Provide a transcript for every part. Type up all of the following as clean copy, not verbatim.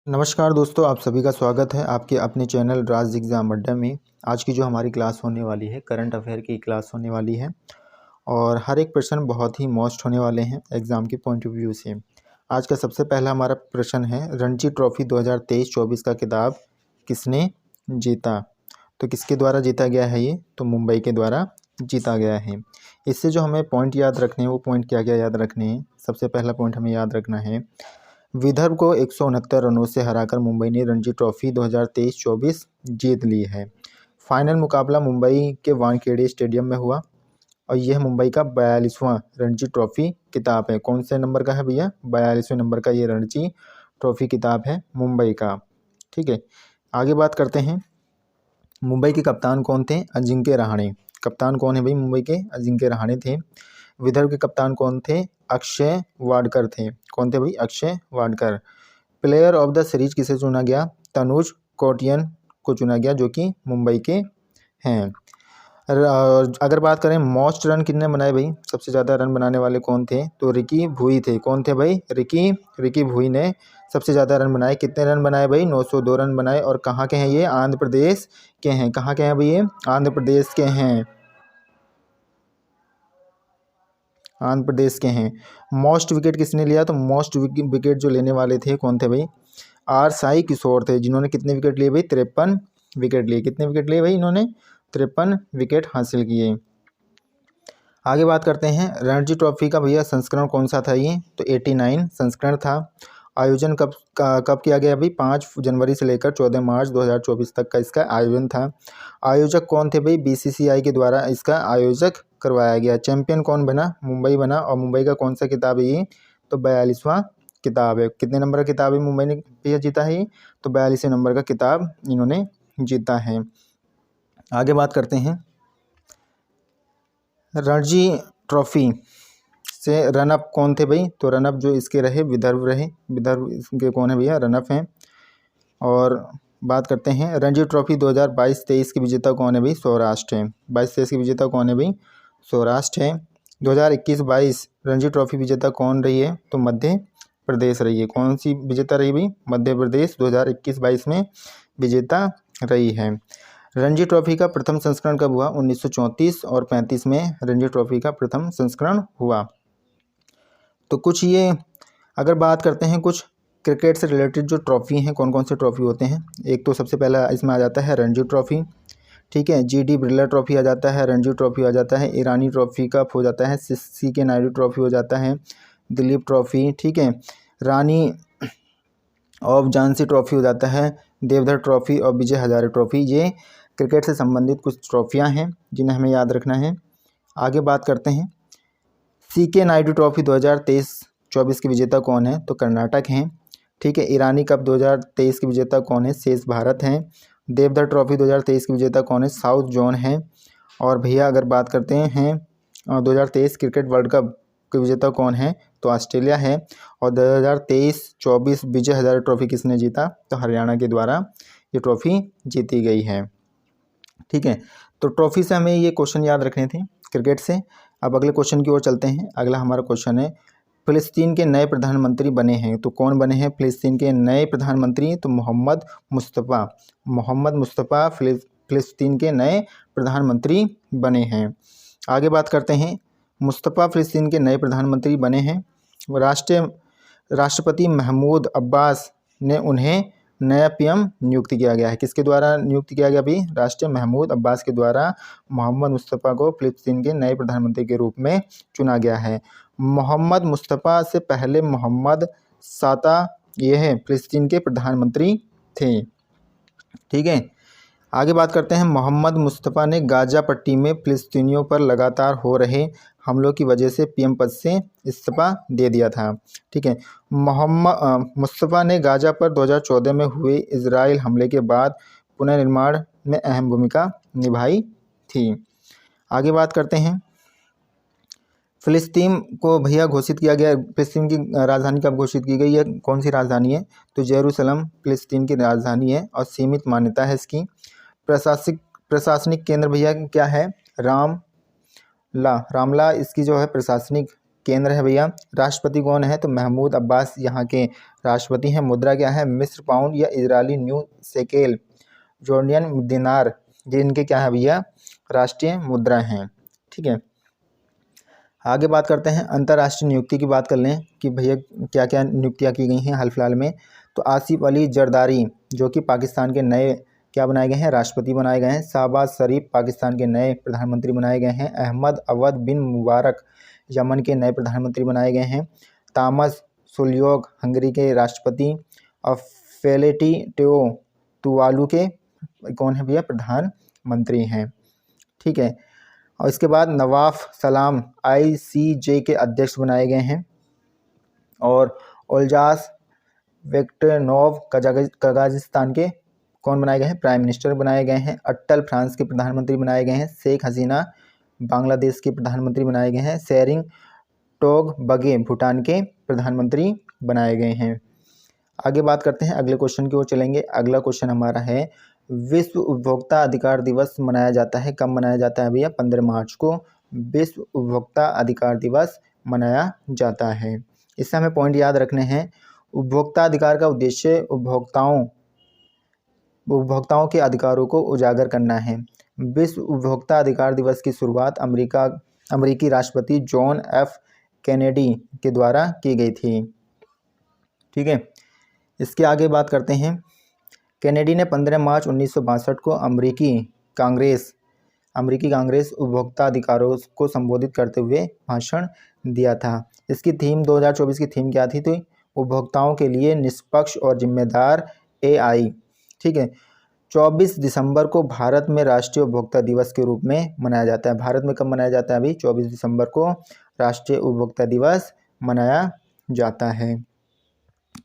नमस्कार दोस्तों, आप सभी का स्वागत है आपके अपने चैनल राज एग्ज़ाम अड्डा में। आज की जो हमारी क्लास होने वाली है करंट अफेयर की क्लास होने वाली है और हर एक प्रश्न बहुत ही मॉस्ट होने वाले हैं एग्ज़ाम के पॉइंट ऑफ व्यू से। आज का सबसे पहला हमारा प्रश्न है, रणजी ट्रॉफी 2023-24 का खिताब किसने जीता? तो किसके द्वारा जीता गया है ये? तो मुंबई के द्वारा जीता गया है। इससे जो हमें पॉइंट याद रखने हैं वो पॉइंट क्या क्या याद रखने हैं? सबसे पहला पॉइंट हमें याद रखना है, विदर्भ को 169 रनों से हराकर मुंबई ने रणजी ट्रॉफी 2023-24 जीत ली है। फाइनल मुकाबला मुंबई के वानखेड़े स्टेडियम में हुआ और यह मुंबई का 42वां रणजी ट्रॉफी खिताब है। कौन से नंबर का है भैया? 42वें नंबर का ये रणजी ट्रॉफी खिताब है मुंबई का। ठीक है, आगे बात करते हैं। मुंबई के कप्तान कौन थे? अजिंक्य रहाणे। कप्तान कौन है भाई? मुंबई के अजिंक्य रहाणे थे। विदर्भ के कप्तान कौन थे? अक्षय वाडकर थे। कौन थे भाई? Akshay Wadkar. Player of the series किसे चुना गया? तनुज कौटियन को चुना गया, जो कि मुंबई के हैं। अगर बात करें मोस्ट रन कितने बनाए भाई? सबसे ज़्यादा रन बनाने वाले कौन थे? तो रिकी भुई थे। कौन थे भाई? रिकी भुई ने सबसे ज़्यादा रन बनाए। कितने रन बनाए भाई? 902 रन बनाए। और कहाँ के हैं ये? आंध्र प्रदेश के हैं। कहाँ के हैं भाई ये? आंध्र प्रदेश के हैं। आंध्र प्रदेश के हैं। मोस्ट विकेट किसने लिया? तो मोस्ट विकेट जो लेने वाले थे कौन थे भाई? आर साई किशोर थे, जिन्होंने कितने विकेट लिए भाई? 53 विकेट लिए। कितने विकेट लिए भाई इन्होंने? 53 विकेट हासिल किए। आगे बात करते हैं, रणजी ट्रॉफी का भैया संस्करण कौन सा था ये? तो 89 संस्करण था। आयोजन कब किया गया भाई? 5 जनवरी से लेकर 14 मार्च 2024 तक का इसका आयोजन था। आयोजक कौन थे भाई? बीसीसीआई के द्वारा इसका आयोजक करवाया गया। चैंपियन कौन बना? मुंबई बना। और मुंबई का कौन सा किताब है ये? तो 42वां किताब है। कितने नंबर का किताब है मुंबई ने भैया जीता है ये? तो 42वें नंबर का किताब इन्होंने जीता है। आगे बात करते हैं, रणजी ट्रॉफी से रनअप कौन थे भाई? तो रनअप जो इसके रहे विदर्भ रहे। विदर्भ इसके कौन है भैया? रनअप हैं। और बात करते हैं, रणजी ट्रॉफी 2022-23 की विजेता कौन है भाई? सौराष्ट्र है। 22-23 की विजेता कौन है भाई? सौराष्ट्र है। 2021-22 रणजी ट्रॉफी विजेता कौन रही है? तो मध्य प्रदेश रही है। कौन सी विजेता रही भाई? मध्य प्रदेश 2021-22 में विजेता रही है। रणजी ट्रॉफी का प्रथम संस्करण कब हुआ? 1934 और 35 में रणजी ट्रॉफी का प्रथम संस्करण हुआ। तो कुछ ये अगर बात करते हैं कुछ क्रिकेट से रिलेटेड जो ट्रॉफी हैं, कौन कौन से ट्रॉफी होते हैं। एक तो सबसे पहला इसमें आ जाता है रणजी ट्रॉफी। ठीक है, जीडी बिरला ट्रॉफी आ जाता है, रणजी ट्रॉफी आ जाता है, ईरानी ट्रॉफी कप हो जाता है, सीके नायडू ट्रॉफी हो जाता है, दिलीप ट्रॉफी, ठीक है, रानी ऑफ झांसी ट्रॉफी हो जाता है, देवधर ट्रॉफी और विजय हजारे ट्रॉफी। ये क्रिकेट से संबंधित कुछ ट्रॉफियाँ हैं जिन्हें हमें याद रखना है। आगे बात करते हैं, सीके नायडू ट्रॉफी 2023-24 की विजेता कौन है? तो कर्नाटक हैं। ठीक है, ईरानी कप 2023 की विजेता कौन है? शेष भारत हैं। देवधर ट्रॉफी 2023 की विजेता कौन है? साउथ जोन है। और भैया अगर बात करते हैं 2023 क्रिकेट वर्ल्ड कप के विजेता कौन है? तो ऑस्ट्रेलिया है। और 2023-24 विजय हजारे ट्रॉफी किसने जीता? तो हरियाणा के द्वारा ये ट्रॉफी जीती गई है। ठीक है, तो ट्रॉफी से हमें ये क्वेश्चन याद रखने थे क्रिकेट से। अब अगले क्वेश्चन की ओर चलते हैं। अगला हमारा क्वेश्चन है, फिलिस्तीन के नए प्रधानमंत्री बने हैं। तो कौन बने हैं फिलिस्तीन के नए प्रधानमंत्री? तो मोहम्मद मुस्तफ़ा फिलिस्तीन के नए प्रधानमंत्री बने हैं। आगे बात करते हैं, मुस्तफ़ा फिलिस्तीन के नए प्रधानमंत्री बने हैं। राष्ट्रपति महमूद अब्बास ने उन्हें नया पीएम नियुक्त किया गया है। किसके द्वारा नियुक्त किया गया भाई? राष्ट्रपति महमूद अब्बास के द्वारा मोहम्मद मुस्तफ़ा को फिलिस्तीन के नए प्रधानमंत्री के रूप में चुना गया है। मोहम्मद मुस्तफ़ा से पहले मोहम्मद साता ये हैं फिलिस्तीन के प्रधानमंत्री थे। ठीक है, आगे बात करते हैं, मोहम्मद मुस्तफ़ा ने गाज़ा पट्टी में फिलिस्तीनियों पर लगातार हो रहे हमलों की वजह से पीएम पद से इस्तीफा दे दिया था। ठीक है, मुस्तफ़ा ने गाज़ा पर 2014 में हुए इजराइल हमले के बाद पुनर्निर्माण में अहम भूमिका निभाई थी। आगे बात करते हैं, फ़िलिस्तीन को भैया घोषित किया गया। फ़िलिस्तीन की राजधानी कब घोषित की गई है? कौन सी राजधानी है? तो जेरूसलम फ़िलिस्तीन की राजधानी है और सीमित मान्यता है इसकी। प्रशासनिक केंद्र भैया क्या है? रामला इसकी जो है प्रशासनिक केंद्र है भैया। राष्ट्रपति कौन है? तो महमूद अब्बास यहाँ के राष्ट्रपति हैं। मुद्रा क्या है? मिस्र पाउंड या इजरायली न्यू शेकेल, जॉर्डियन दिनार, ये इनके क्या है भैया? राष्ट्रीय मुद्रा हैं। ठीक है, आगे बात करते हैं अंतर्राष्ट्रीय नियुक्ति की बात कर लें कि भैया क्या क्या नियुक्तियां की गई हैं हाल फिलहाल में। तो आसिफ अली जरदारी जो कि पाकिस्तान के नए क्या बनाए गए हैं? राष्ट्रपति बनाए गए हैं। शाहबाज शरीफ पाकिस्तान के नए प्रधानमंत्री बनाए गए हैं। अहमद अवद बिन मुबारक यमन के नए प्रधानमंत्री बनाए गए हैं। तामस सुल्योग हंगरी के राष्ट्रपति और फेलेटी टेओ तुवालू के कौन है भैया? प्रधानमंत्री हैं। ठीक है, और इसके बाद नवाफ सलाम ICJ के अध्यक्ष बनाए गए हैं। और ओल्जास वेक्टनोव कजाकिस्तान के कौन बनाए गए हैं? प्राइम मिनिस्टर बनाए गए हैं। अटल फ्रांस के प्रधानमंत्री बनाए गए हैं। शेख हसीना बांग्लादेश के प्रधानमंत्री बनाए गए हैं। शेरिंग टोगबगे भूटान के प्रधानमंत्री बनाए गए हैं। आगे बात करते हैं, अगले क्वेश्चन की ओर चलेंगे। अगला क्वेश्चन हमारा है विश्व उपभोक्ता अधिकार दिवस मनाया जाता है, कब मनाया जाता है भैया? 15 मार्च को विश्व उपभोक्ता अधिकार दिवस मनाया जाता है। इससे हमें पॉइंट याद रखने हैं। उपभोक्ता अधिकार का उद्देश्य उपभोक्ताओं के अधिकारों को उजागर करना है। विश्व उपभोक्ता अधिकार दिवस की शुरुआत अमेरिकी राष्ट्रपति जॉन F कैनेडी के द्वारा की गई थी। ठीक है, इसके आगे बात करते हैं। कैनेडी ने 15 मार्च 1962 को अमेरिकी कांग्रेस उपभोक्ता अधिकारों को संबोधित करते हुए भाषण दिया था। इसकी थीम 2024 की थीम क्या थी? तो उपभोक्ताओं के लिए निष्पक्ष और जिम्मेदार AI। ठीक है, 24 दिसंबर को भारत में राष्ट्रीय उपभोक्ता दिवस के रूप में मनाया जाता है। भारत में कब मनाया जाता है अभी? 24 दिसंबर को राष्ट्रीय उपभोक्ता दिवस मनाया जाता है।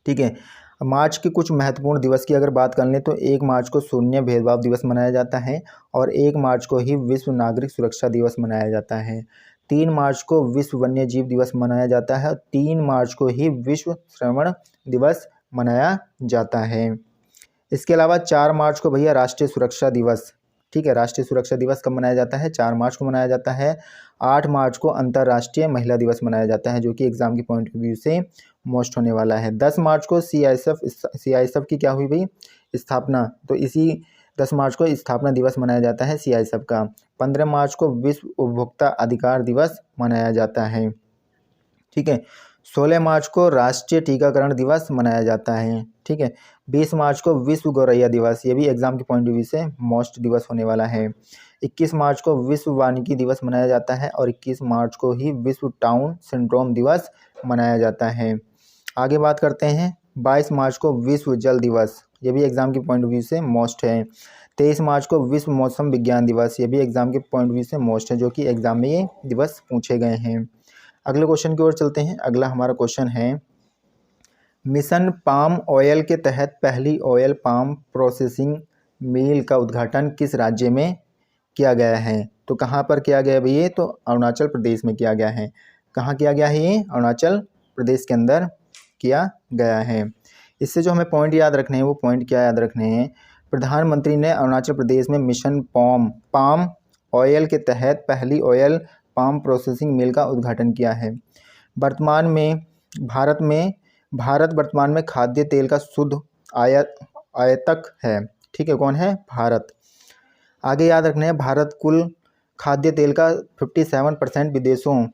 ठीक है, मार्च के कुछ महत्वपूर्ण दिवस की अगर बात कर लें तो 1 मार्च को शून्य भेदभाव दिवस मनाया जाता है और 1 मार्च को ही विश्व नागरिक सुरक्षा दिवस मनाया जाता है। 3 मार्च को विश्व वन्य जीव दिवस मनाया जाता है। 3 मार्च को ही विश्व श्रवण दिवस मनाया जाता है। इसके अलावा 4 मार्च को भैया राष्ट्रीय सुरक्षा दिवस। ठीक है, राष्ट्रीय सुरक्षा दिवस कब मनाया जाता है? 4 मार्च को मनाया जाता है। 8 मार्च को अंतर्राष्ट्रीय महिला दिवस मनाया जाता है, जो कि एग्जाम के पॉइंट ऑफ व्यू से मोस्ट होने वाला है। 10 मार्च को CISF की क्या हुई भाई? स्थापना। तो इसी 10 मार्च को स्थापना दिवस मनाया जाता है CISF का। 15 मार्च को विश्व उपभोक्ता अधिकार दिवस मनाया जाता है। ठीक है, 16 मार्च को राष्ट्रीय टीकाकरण दिवस मनाया जाता है। ठीक है, 20 मार्च को विश्व गौरैया दिवस, ये भी एग्जाम के पॉइंट ऑफ व्यू से मोस्ट दिवस होने वाला है। 21 मार्च को विश्व वानिकी दिवस मनाया जाता है और 21 मार्च को ही विश्व टाउन सिंड्रोम दिवस मनाया जाता है। आगे बात करते हैं, 22 मार्च को विश्व जल दिवस, ये भी एग्जाम के पॉइंट ऑफ व्यू से मोस्ट है। 23 मार्च को विश्व मौसम विज्ञान दिवस, ये भी एग्जाम के पॉइंट ऑफ व्यू से मोस्ट है, जो कि एग्जाम में ये दिवस पूछे गए हैं। अगले क्वेश्चन की ओर चलते हैं। अगला हमारा क्वेश्चन है मिशन पाम ऑयल के तहत पहली ऑयल पाम प्रोसेसिंग मिल का उद्घाटन किस राज्य में किया गया है? तो कहाँ पर किया गया भैया? तो अरुणाचल प्रदेश में किया गया है। कहाँ किया गया है ये? अरुणाचल प्रदेश के अंदर किया गया है। इससे जो हमें पॉइंट याद रखने हैं वो पॉइंट क्या याद रखने हैं? प्रधानमंत्री ने अरुणाचल प्रदेश में मिशन पाम ऑयल के तहत पहली ऑयल पाम प्रोसेसिंग मिल का उद्घाटन किया है। वर्तमान में भारत वर्तमान में खाद्य तेल का शुद्ध आयातक है। ठीक है, कौन है? भारत। आगे याद रखना है, भारत कुल खाद्य तेल का 57% विदेशों,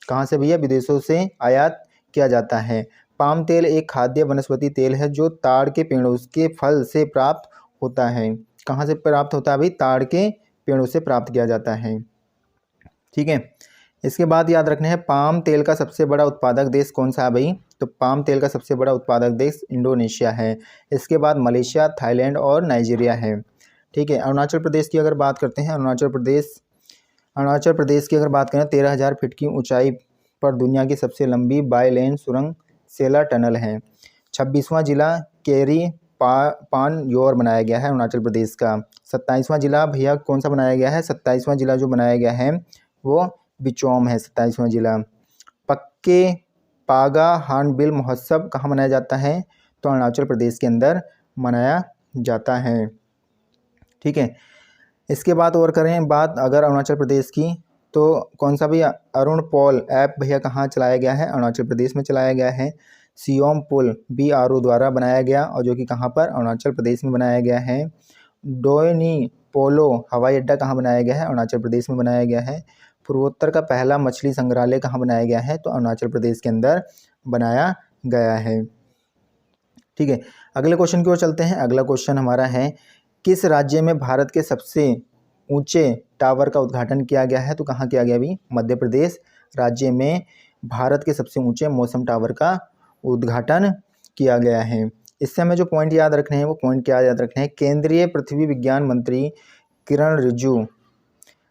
कहाँ से भैया? विदेशों से आयात किया जाता है। पाम तेल एक खाद्य वनस्पति तेल है जो ताड़ के पेड़ों के फल से प्राप्त होता है। कहाँ से प्राप्त होता है भाई? ताड़ के पेड़ों से प्राप्त किया जाता है। ठीक है, इसके बाद याद रखना है पाम तेल का सबसे बड़ा उत्पादक देश कौन सा है भाई? तो पाम तेल का सबसे बड़ा उत्पादक देश इंडोनेशिया है। इसके बाद मलेशिया, थाईलैंड और नाइजीरिया है। ठीक है, अरुणाचल प्रदेश की अगर बात करते हैं, अरुणाचल प्रदेश की अगर बात करें 13,000 फीट की ऊंचाई पर दुनिया की सबसे लंबी बाई लेन सुरंग सेला टनल है। 26वां जिला केरी पानयोर बनाया गया है अरुणाचल प्रदेश का। 27वां जिला भैया कौन सा बनाया गया है? 27वां जिला जो बनाया गया है वो बिचौम है। 27वां जिला। पक्के पागा हार्नबिल महोत्सव कहाँ मनाया जाता है? तो अरुणाचल प्रदेश के अंदर मनाया जाता है। ठीक है, इसके बाद और करें बात अगर अरुणाचल प्रदेश की, तो कौन सा भैया, अरुण पॉल ऐप भैया कहाँ चलाया गया है, अरुणाचल प्रदेश में चलाया गया है। सियोम पुल BRO द्वारा बनाया गया और जो कि कहाँ पर, अरुणाचल प्रदेश में बनाया गया है। डोयनी पोलो हवाई अड्डा कहाँ बनाया गया है, अरुणाचल प्रदेश में बनाया गया है। पूर्वोत्तर का पहला मछली संग्रहालय कहाँ बनाया गया है, तो अरुणाचल प्रदेश के अंदर बनाया गया है। ठीक है, अगले क्वेश्चन की ओर चलते हैं। अगला क्वेश्चन हमारा है, किस राज्य में भारत के सबसे ऊंचे टावर का उद्घाटन किया गया है, तो कहाँ किया गया अभी, मध्य प्रदेश राज्य में भारत के सबसे ऊंचे मौसम टावर का उद्घाटन किया गया है। इससे हमें जो पॉइंट याद रखने हैं वो पॉइंट क्या याद रखने हैं, केंद्रीय पृथ्वी विज्ञान मंत्री किरण रिजिजू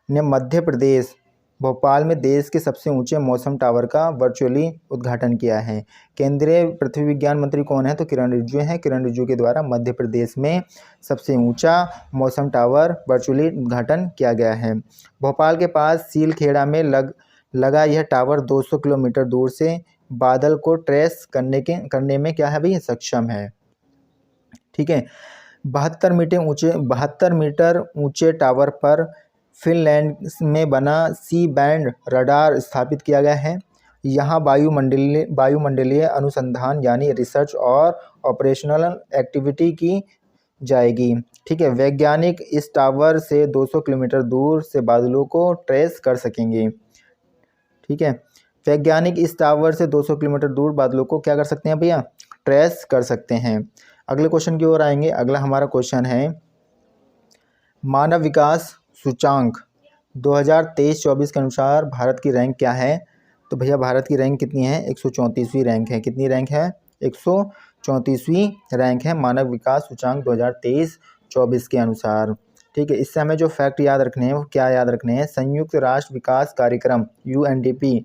ने मध्य प्रदेश भोपाल में देश के सबसे ऊंचे मौसम टावर का वर्चुअली उद्घाटन किया है। केंद्रीय पृथ्वी विज्ञान मंत्री कौन है, तो किरण रिजिजू हैं। किरण रिजिजू के द्वारा मध्य प्रदेश में सबसे ऊंचा मौसम टावर वर्चुअली उद्घाटन किया गया है। भोपाल के पास सीलखेड़ा में लगा यह टावर 200 किलोमीटर दूर से बादल को ट्रेस करने में क्या है भाई, सक्षम है। ठीक है, 72 मीटर ऊंचे टावर पर फिनलैंड में बना सी बैंड रडार स्थापित किया गया है। यहाँ वायुमंडलीय अनुसंधान यानी रिसर्च और ऑपरेशनल एक्टिविटी की जाएगी। ठीक है, वैज्ञानिक इस टावर से 200 किलोमीटर दूर से बादलों को ट्रेस कर सकेंगे। ठीक है, वैज्ञानिक इस टावर से 200 किलोमीटर दूर बादलों को क्या कर सकते हैं भैया, ट्रेस कर सकते हैं। अगले क्वेश्चन की ओर आएंगे। अगला हमारा क्वेश्चन है, मानव विकास सूचांक 2023-24 के अनुसार भारत की रैंक क्या है, तो भैया भारत की रैंक कितनी है, 134वीं रैंक है। कितनी रैंक है, 134वीं रैंक है मानव विकास सूचांक 2023-24 के अनुसार। ठीक है, इससे हमें जो फैक्ट याद रखने हैं वो क्या याद रखने हैं, संयुक्त राष्ट्र विकास कार्यक्रम UNDP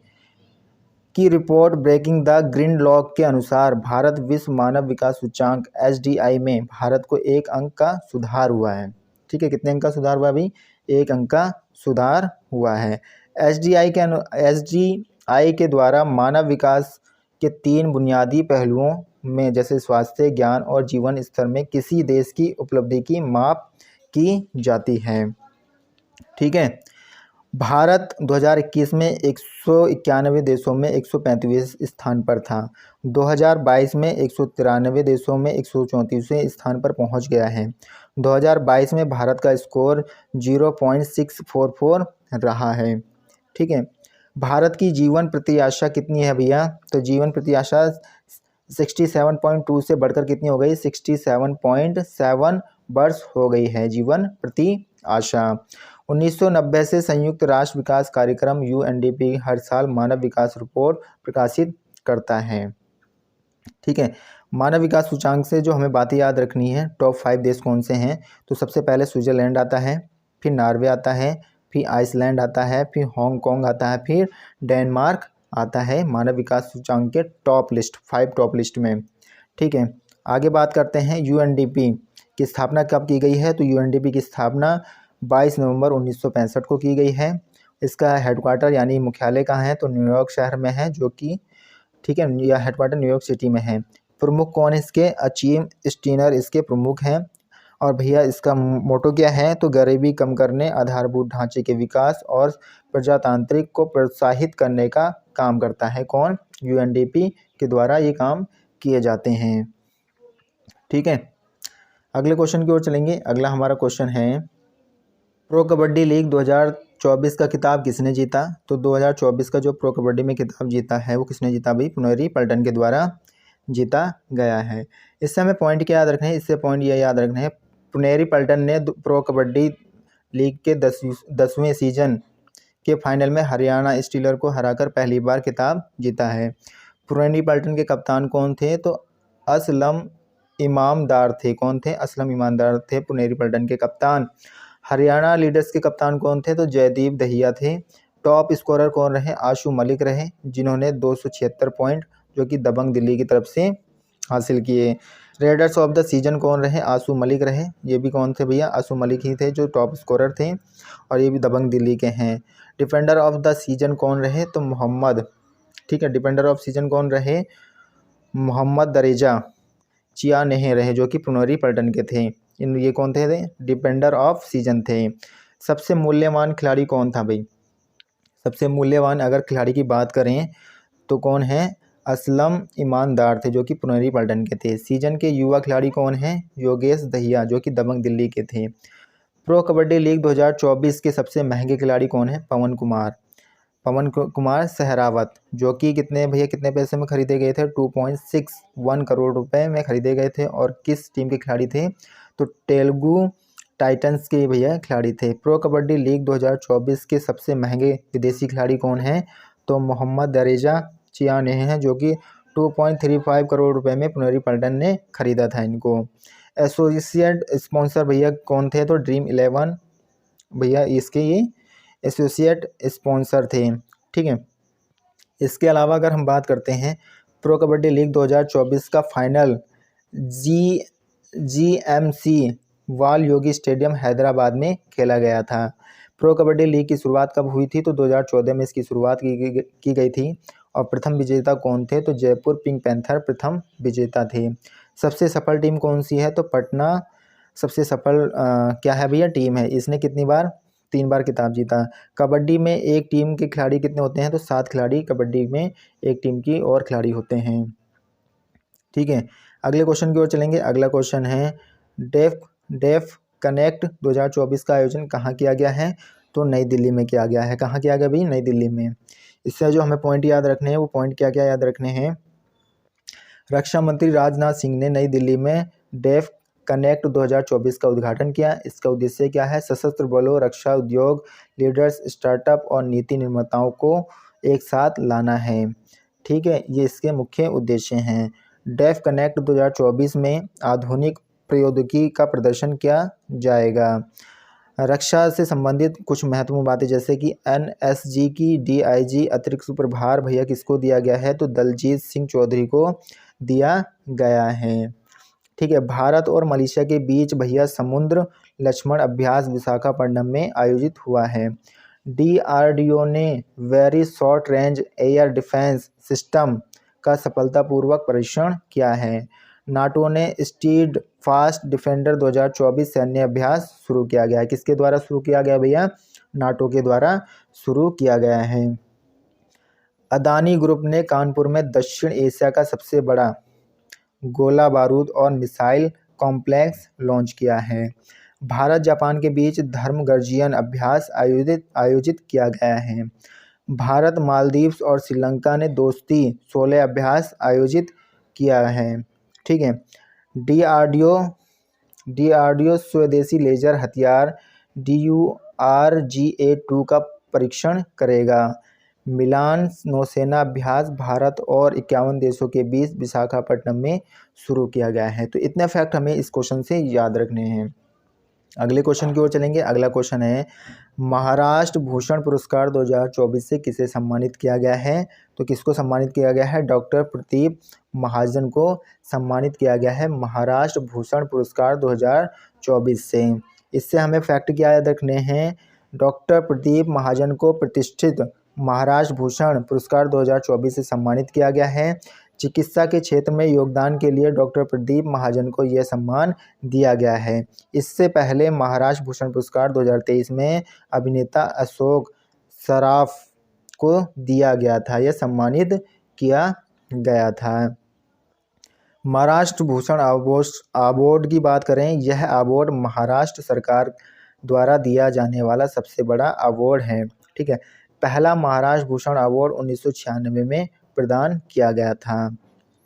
की report breaking the green lock के अनुसार भारत विश्व मानव विकास सूचांक SDI में भारत को 1 अंक का सुधार हुआ है। ठीक है, कितने अंक का सुधार हुआ अभी, 1 अंक का सुधार हुआ है। SDI के द्वारा मानव विकास के 3 बुनियादी पहलुओं में जैसे स्वास्थ्य, ज्ञान और जीवन स्तर में किसी देश की उपलब्धि की माप की जाती है। ठीक है, भारत 2021 में 191 देशों में 135वें स्थान पर था। 2022 में 193 देशों में 134वें स्थान पर पहुंच गया है। 2022 में भारत का स्कोर 0.644 रहा है। ठीक है, भारत की जीवन प्रत्याशा कितनी है भैया, तो जीवन प्रत्याशा 67.2 से बढ़कर कितनी हो गई, 67.7 वर्ष हो गई है जीवन प्रत्याशा। 1990 से संयुक्त राष्ट्र विकास कार्यक्रम UNDP हर साल मानव विकास रिपोर्ट प्रकाशित करता है। ठीक है, मानव विकास सूचांक से जो हमें बातें याद रखनी है, टॉप 5 देश कौन से हैं, तो सबसे पहले स्विट्जरलैंड आता है, फिर नॉर्वे आता है, फिर आइसलैंड आता है, फिर हांगकांग आता है, फिर डेनमार्क आता है मानव विकास सूचांक के टॉप लिस्ट 5 टॉप लिस्ट में। ठीक है, आगे बात करते हैं UNDP की स्थापना कब की गई है, तो UNDP की स्थापना 22 नवंबर 1965 को की गई है। इसका हेडक्वार्टर यानी मुख्यालय कहाँ है, तो न्यूयॉर्क शहर में है, जो कि ठीक है, यह हेडक्वार्टर न्यूयॉर्क सिटी में है। प्रमुख कौन है इसके, अचीम स्टीनर इसके प्रमुख हैं। और भैया इसका मोटो क्या है, तो गरीबी कम करने, आधारभूत ढांचे के विकास और प्रजातांत्रिक को प्रोत्साहित करने का काम करता है। कौन, UNDP के द्वारा ये काम किए जाते हैं। ठीक है, अगले क्वेश्चन की ओर चलेंगे। अगला हमारा क्वेश्चन है, प्रो कबड्डी लीग 2024 का खिताब किसने जीता, तो 2024 का जो प्रो कबड्डी में खिताब जीता है वो किसने जीता भाई, पुनेरी पल्टन के द्वारा जीता गया है। इससे हमें पॉइंट क्या याद रखना है, इससे पॉइंट ये याद रखना है, पुनेरी पल्टन ने प्रो कबड्डी लीग के 10वें सीजन के फाइनल में हरियाणा स्टीलर को हराकर पहली बार खिताब जीता है। पुनेरी पल्टन के कप्तान कौन थे, तो असलम ईमानदार थे। कौन थे, असलम ईमानदार थे पुनेरी पल्टन के कप्तान। हरियाणा लीडर्स के कप्तान कौन थे, तो जयदीप दहिया थे। टॉप स्कोरर कौन रहे, आशु मलिक रहे, जिन्होंने 276 पॉइंट जो कि दबंग दिल्ली की तरफ से हासिल किए। रेडर्स ऑफ द सीजन कौन रहे, आशु मलिक रहे। ये भी कौन थे भैया, आशु मलिक ही थे जो टॉप स्कोरर थे और ये भी दबंग दिल्ली के हैं। डिफेंडर ऑफ द सीजन कौन रहे, तो मोहम्मद, ठीक है, डिफेंडर ऑफ सीजन कौन रहे, मोहम्मद दरेजा चिया नहीं रहे, जो कि पुनेरी पल्टन के थे। ये कौन थे, डिफेंडर ऑफ सीजन थे। सबसे मूल्यवान खिलाड़ी कौन था भाई, सबसे मूल्यवान अगर खिलाड़ी की बात करें तो कौन है, असलम ईमानदार थे जो कि पुनेरी पल्टन के थे। सीजन के युवा खिलाड़ी कौन हैं, योगेश दहिया जो कि दबंग दिल्ली के थे। प्रो कबड्डी लीग 2024 के सबसे महंगे खिलाड़ी कौन है, पवन कुमार सहरावत जो कि कितने भैया कितने पैसे में खरीदे गए थे, 2.61 करोड़ रुपए में खरीदे गए थे। और किस टीम के खिलाड़ी थे, तो तेलुगु टाइटंस के भैया खिलाड़ी थे। प्रो कबड्डी लीग 2024 के सबसे महंगे विदेशी खिलाड़ी कौन हैं, तो मोहम्मद दरेजा चियाने हैं जो कि 2.35 करोड़ रुपए में पुनेरी पल्टन ने खरीदा था इनको। एसोसिएट स्पॉन्सर भैया कौन थे, तो ड्रीम 11 भैया इसके ये एसोसिएट स्पॉन्सर थे। ठीक है, इसके अलावा अगर हम बात करते हैं प्रो कबड्डी लीग 2024 का फाइनल GMC वाल योगी स्टेडियम हैदराबाद में खेला गया था। प्रो कबड्डी लीग की शुरुआत कब हुई थी, तो 2014 में इसकी शुरुआत की गई थी। और प्रथम विजेता कौन थे, तो जयपुर पिंक पैंथर प्रथम विजेता थे। सबसे सफल टीम कौन सी है, तो पटना सबसे सफल क्या है भैया टीम है। इसने कितनी बार, 3 बार खिताब जीता। कबड्डी में एक टीम के खिलाड़ी कितने होते हैं, तो 7 खिलाड़ी कबड्डी में एक टीम की और खिलाड़ी होते हैं। ठीक है, अगले क्वेश्चन की ओर चलेंगे। अगला क्वेश्चन है डेफ कनेक्ट 2024 का आयोजन कहाँ किया गया है, तो नई दिल्ली में किया गया है। कहाँ किया गया भाई, नई दिल्ली में। इससे जो हमें पॉइंट याद रखने हैं वो पॉइंट क्या क्या याद रखने हैं, रक्षा मंत्री राजनाथ सिंह ने नई दिल्ली में डेफ कनेक्ट 2024 का उद्घाटन किया। इसका उद्देश्य क्या है, सशस्त्र बलों, रक्षा उद्योग, लीडर्स, स्टार्टअप और नीति निर्माताओं को एक साथ लाना है। ठीक है, ये इसके मुख्य उद्देश्य हैं। डेफ कनेक्ट 2024 में आधुनिक प्रौद्योगिकी का प्रदर्शन किया जाएगा। रक्षा से संबंधित कुछ महत्वपूर्ण बातें जैसे कि NSG की DIG अतिरिक्त सुप्रभार भैया किसको दिया गया है, तो दलजीत सिंह चौधरी को दिया गया है। ठीक है, भारत और मलेशिया के बीच भैया समुद्र लक्ष्मण अभ्यास विशाखापट्टनम में आयोजित हुआ है। DRDO ने very short range air defence system का सफलतापूर्वक परीक्षण किया है। नाटो ने स्टीड फास्ट डिफेंडर 2024 सैन्य अभ्यास शुरू किया गया है। किसके द्वारा शुरू किया गया भैया, नाटो के द्वारा शुरू किया गया है। अदानी ग्रुप ने कानपुर में दक्षिण एशिया का सबसे बड़ा गोला बारूद और मिसाइल कॉम्प्लेक्स लॉन्च किया है। भारत जापान के बीच धर्म गर्जियन अभ्यास आयोजित किया गया है। भारत मालदीव्स और श्रीलंका ने दोस्ती 16 अभ्यास आयोजित किया है। ठीक है, DRDO स्वदेशी लेजर हथियार DURGA-2 का परीक्षण करेगा। मिलान नौसेना अभ्यास भारत और 51 देशों के बीच विशाखापट्टनम में शुरू किया गया है। तो इतने फैक्ट हमें इस क्वेश्चन से याद रखने हैं। अगले क्वेश्चन की ओर चलेंगे। अगला क्वेश्चन है महाराष्ट्र भूषण पुरस्कार 2024 से किसे सम्मानित किया गया है, तो किसको सम्मानित किया गया है, डॉक्टर प्रदीप महाजन को सम्मानित किया गया है महाराष्ट्र भूषण पुरस्कार 2024 से। इससे हमें फैक्ट क्या याद रखने हैं, डॉक्टर प्रदीप महाजन को प्रतिष्ठित महाराष्ट्र भूषण पुरस्कार 2024 से सम्मानित किया गया है। चिकित्सा के क्षेत्र में योगदान के लिए डॉक्टर प्रदीप महाजन को यह सम्मान दिया गया है। इससे पहले महाराष्ट्र भूषण पुरस्कार 2023 में अभिनेता अशोक सराफ को दिया गया था, यह सम्मानित किया गया था। महाराष्ट्र भूषण अवार्ड की बात करें, यह अवार्ड महाराष्ट्र सरकार द्वारा दिया जाने वाला सबसे बड़ा अवार्ड है। ठीक है, पहला महाराष्ट्र भूषण अवार्ड 1996 में प्रदान किया गया था।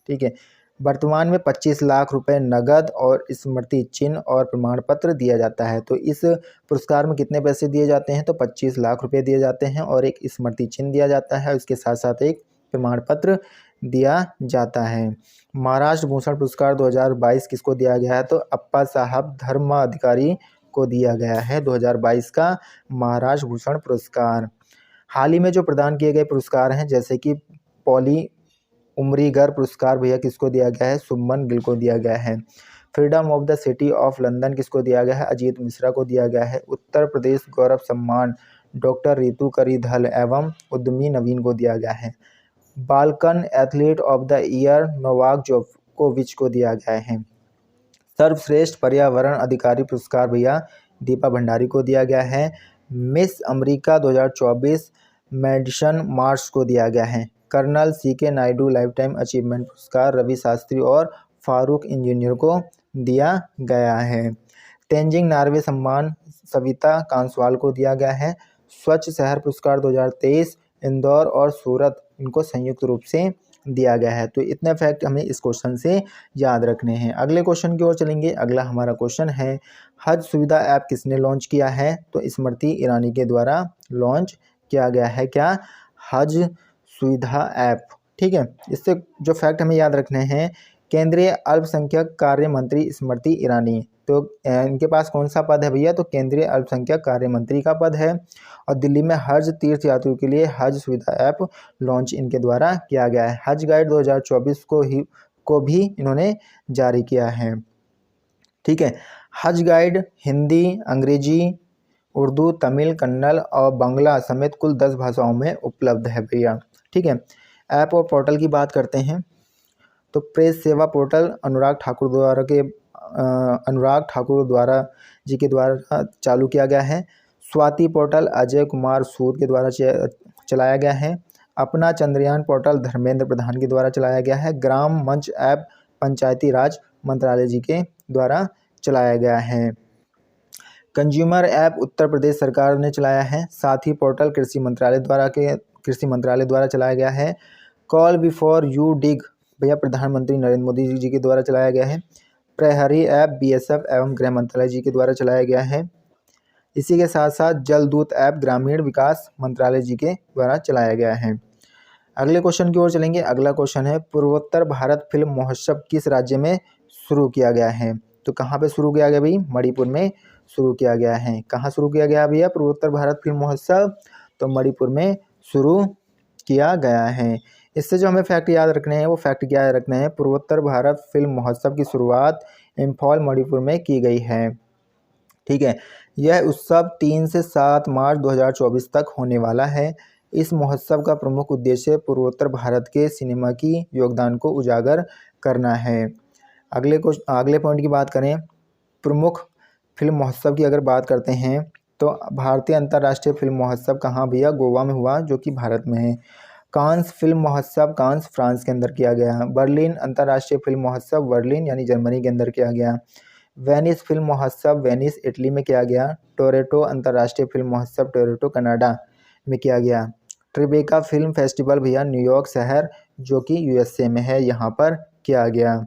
ठीक है, वर्तमान में 25 लाख रुपए नगद और स्मृति चिन्ह और प्रमाण पत्र दिया जाता है। तो इस पुरस्कार में कितने पैसे दिए जाते हैं, तो 25 लाख रुपए दिए जाते हैं और एक स्मृति चिन्ह दिया जाता है, उसके साथ साथ एक प्रमाण पत्र दिया जाता है। महाराष्ट्र भूषण पुरस्कार 2022 किसको दिया गया है, तो अप्पा साहब धर्माधिकारी को दिया गया है 2022 का महाराष्ट्र भूषण पुरस्कार। हाल ही में जो प्रदान किए गए पुरस्कार हैं जैसे कि पॉली उमरीगर पुरस्कार भैया किसको दिया गया है, शुभमन गिल को दिया गया है। Freedom of the city of London किसको दिया गया है, अजीत मिश्रा को दिया गया है। उत्तर प्रदेश गौरव सम्मान डॉक्टर रितु करीधल एवं उद्यमी नवीन को दिया गया है। Balkan athlete of the year Novak जोकोविच को दिया गया है। सर्वश्रेष्ठ पर्यावरण अधिकारी पुरस्कार भैया दीपा भंडारी को दिया गया है। मिस अमेरिका 2024 मेडिसन मार्श को दिया गया है। Colonel CK Naidu lifetime achievement पुरस्कार रवि शास्त्री और फारूक इंजीनियर को दिया गया है। तेंजिंग नार्वे सम्मान सविता कांसवाल को दिया गया है। स्वच्छ शहर पुरस्कार 2023 इंदौर और सूरत इनको संयुक्त रूप से दिया गया है। तो इतने फैक्ट हमें इस क्वेश्चन से याद रखने हैं। अगले क्वेश्चन की ओर चलेंगे। अगला हमारा क्वेश्चन है, हज सुविधा ऐप किसने लॉन्च किया है? तो स्मृति ईरानी के द्वारा लॉन्च किया गया है। क्या? हज सुविधा ऐप। ठीक है, इससे जो फैक्ट हमें याद रखने हैं, केंद्रीय अल्पसंख्यक कार्य मंत्री स्मृति ईरानी, तो इनके पास कौन सा पद है भैया? तो केंद्रीय अल्पसंख्यक कार्य मंत्री का पद है। और दिल्ली में हज तीर्थयात्रियों के लिए हज सुविधा ऐप लॉन्च इनके द्वारा किया गया है। हज गाइड 2024 को भी इन्होंने जारी किया है। ठीक है, हज गाइड हिंदी, अंग्रेजी, उर्दू, तमिल, कन्नड़ और बांग्ला समेत कुल 10 भाषाओं में उपलब्ध है भैया। ठीक है, ऐप और पोर्टल की बात करते हैं तो प्रेस सेवा पोर्टल अनुराग ठाकुर द्वारा जी के द्वारा चालू किया गया है। स्वाति पोर्टल अजय कुमार सूद के द्वारा चलाया गया है। अपना चंद्रयान पोर्टल धर्मेंद्र प्रधान के द्वारा चलाया गया है। ग्राम मंच ऐप पंचायती राज मंत्रालय जी के द्वारा चलाया गया है। कंज्यूमर ऐप उत्तर प्रदेश सरकार ने चलाया है। साथी पोर्टल कृषि मंत्रालय द्वारा चलाया गया है। कॉल बिफोर यू डिग भैया प्रधानमंत्री नरेंद्र मोदी जी के द्वारा चलाया गया है। प्रहरी ऐप BSF एवं गृह मंत्रालय जी के द्वारा चलाया गया है। इसी के साथ साथ जलदूत ऐप ग्रामीण विकास मंत्रालय जी के द्वारा चलाया गया है। अगले क्वेश्चन की ओर चलेंगे। अगला क्वेश्चन है, पूर्वोत्तर भारत फिल्म महोत्सव किस राज्य में शुरू किया गया है? तो कहाँ पे शुरू किया गया भाई? मणिपुर में शुरू किया गया है। कहाँ शुरू किया गया भैया पूर्वोत्तर भारत फिल्म महोत्सव? तो मणिपुर में शुरू किया गया है। इससे जो हमें फैक्ट याद रखने हैं वो फैक्ट क्या याद रखने हैं? पूर्वोत्तर भारत फिल्म महोत्सव की शुरुआत इम्फॉल मणिपुर में की गई है। ठीक है, यह उत्सव 3 से 7 मार्च 2024 तक होने वाला है। इस महोत्सव का प्रमुख उद्देश्य पूर्वोत्तर भारत के सिनेमा की योगदान को उजागर करना है। अगले पॉइंट की बात करें, प्रमुख फिल्म महोत्सव की अगर बात करते हैं तो भारतीय अंतर्राष्ट्रीय फिल्म महोत्सव कहाँ भैया? गोवा में हुआ, जो कि भारत में है। कांस फिल्म महोत्सव कांस फ्रांस के अंदर किया गया। बर्लिन अंतर्राष्ट्रीय फिल्म महोत्सव बर्लिन यानी जर्मनी के अंदर किया गया। वेनिस फिल्म महोत्सव वेनिस इटली में किया गया। टोरंटो अंतर्राष्ट्रीय फिल्म महोत्सव टोरंटो कनाडा में किया गया। ट्रिबेका फिल्म फेस्टिवल भैया न्यूयॉर्क शहर जो कि USA में है, यहाँ पर किया गया।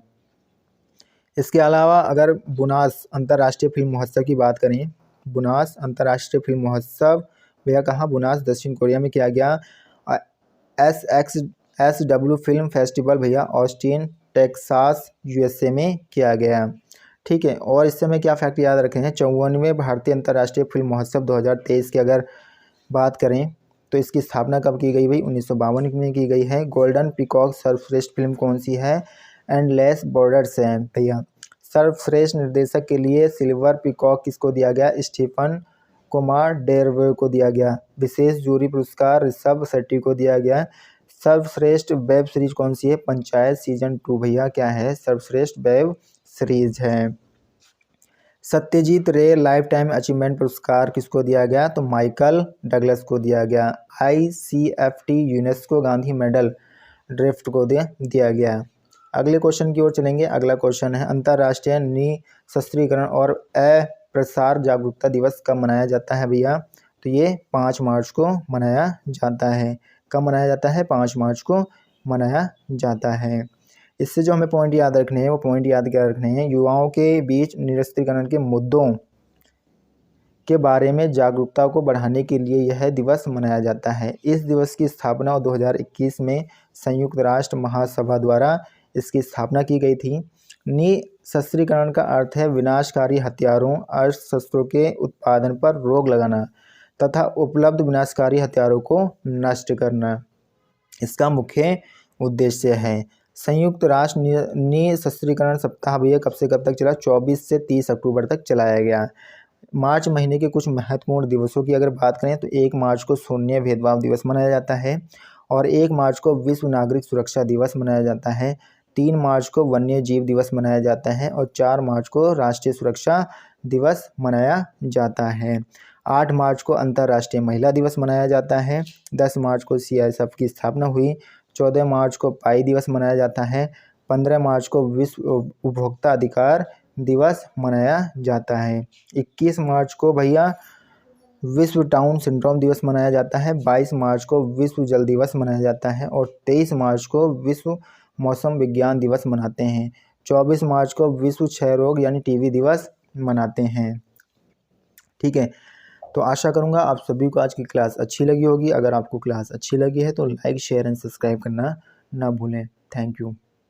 इसके अलावा अगर बुनास अंतर्राष्ट्रीय फिल्म महोत्सव की बात करें, बुनास अंतर्राष्ट्रीय फिल्म महोत्सव भैया कहाँ? बुनास दक्षिण कोरिया में किया गया। SXSW फिल्म फेस्टिवल भैया ऑस्टिन टेक्सास USA में किया गया। ठीक है, और इससे में क्या फैक्ट याद रखे हैं? 54वें भारतीय अंतर्राष्ट्रीय फिल्म महोत्सव 2023 की अगर बात करें तो इसकी स्थापना कब की गई भाई? 1952 में की गई है। गोल्डन पीकॉक सर्वश्रेष्ठ फिल्म कौन सी है? एंडलेस बॉर्डर्स है भैया। सर्वश्रेष्ठ निर्देशक के लिए सिल्वर पीकॉक किसको दिया गया? स्टीफन कुमार डेरवे को दिया गया। विशेष जूरी पुरस्कार ऋषभ शेट्टी को दिया गया। सर्वश्रेष्ठ वेब सीरीज कौन सी है? पंचायत सीजन 2 भैया क्या है? सर्वश्रेष्ठ वेब सीरीज है। सत्यजीत रे लाइफ टाइम अचीवमेंट पुरस्कार किसको दिया गया? तो माइकल डगलस को दिया गया। ICFT UNESCO Gandhi medal drift को दिया गया। अगले क्वेश्चन की ओर चलेंगे। अगला क्वेश्चन है, अंतर्राष्ट्रीय निशस्त्रीकरण और अप्रसार जागरूकता दिवस कब मनाया जाता है भैया? तो ये 5 मार्च को मनाया जाता है। कब मनाया जाता है? 5 मार्च को मनाया जाता है। इससे जो हमें पॉइंट याद रखने हैं वो पॉइंट याद क्या रखने हैं? युवाओं के बीच निरस्त्रीकरण के मुद्दों के बारे में जागरूकता को बढ़ाने के लिए यह दिवस मनाया जाता है। इस दिवस की स्थापना 2021 में संयुक्त राष्ट्र महासभा द्वारा इसकी स्थापना की गई थी। निशस्त्रीकरण का अर्थ है विनाशकारी हथियारों अस्त्र शस्त्रों के उत्पादन पर रोक लगाना तथा उपलब्ध विनाशकारी हथियारों को नष्ट करना, इसका मुख्य उद्देश्य है। संयुक्त राष्ट्र निशस्त्रीकरण सप्ताह भैया कब से कब तक चला? 24 से 30 अक्टूबर तक चलाया गया। मार्च महीने के कुछ महत्वपूर्ण दिवसों की अगर बात करें तो 1 मार्च को शून्य भेदभाव दिवस मनाया जाता है और 1 मार्च को विश्व नागरिक सुरक्षा दिवस मनाया जाता है। 3 मार्च को वन्य जीव दिवस मनाया जाता है और 4 मार्च को राष्ट्रीय सुरक्षा दिवस मनाया जाता है। 8 मार्च को अंतर्राष्ट्रीय महिला दिवस मनाया जाता है। 10 मार्च को CISF की स्थापना हुई। 14 मार्च को पाई दिवस मनाया जाता है। 15 मार्च को विश्व उपभोक्ता अधिकार दिवस मनाया जाता है। 21 मार्च को भैया विश्व टाउन सिंड्रोम दिवस मनाया जाता है। 22 मार्च को विश्व जल दिवस मनाया जाता है और 23 मार्च को विश्व मौसम विज्ञान दिवस मनाते हैं। 24 मार्च को विश्व क्षय रोग यानी TB दिवस मनाते हैं। ठीक है, तो आशा करूँगा आप सभी को आज की क्लास अच्छी लगी होगी। अगर आपको क्लास अच्छी लगी है तो लाइक शेयर एंड सब्सक्राइब करना ना भूलें। Thank you.